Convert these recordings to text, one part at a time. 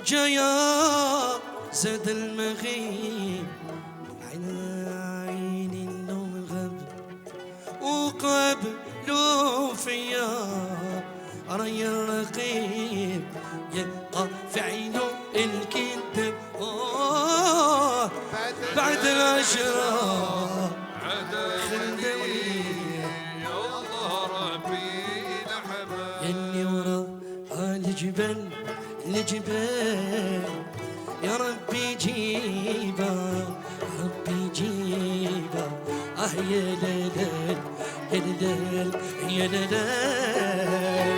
جايا زاد المغيب عيني النوم غاب وقابلوا فيا راي الرقيب يلقى في عينه الكذب بعد العشرة خلدوني الله ربي لحبا يلي ورا الجبل الجبال يا ربي جيبا ربي جيبا يا لالال يا لالال يا لالال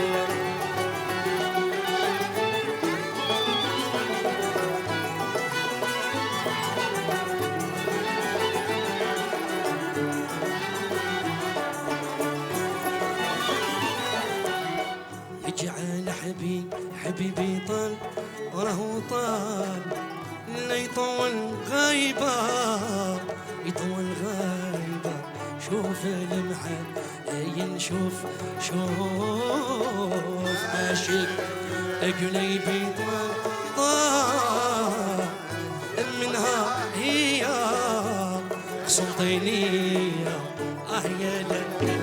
اجعل حبيبي طال وراه طال لا يطول غايبة يطول غايبة شوف المحن ينشوف ماشي قليبي طال منها هي سلطينية يا لك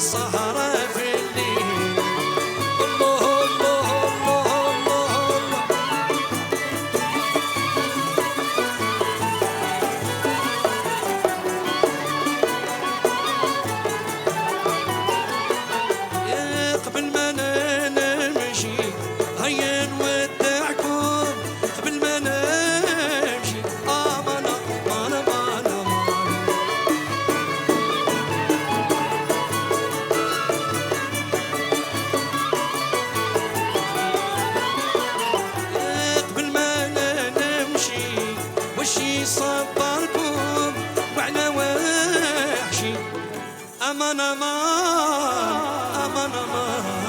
الصحراء في الليل الله الله الله الله قبل ما نمشي هيا نودعكم قبل ما نمشي مانا مانا مانا وشي صبركم وعلى وحشي أمان أمان أمان أمان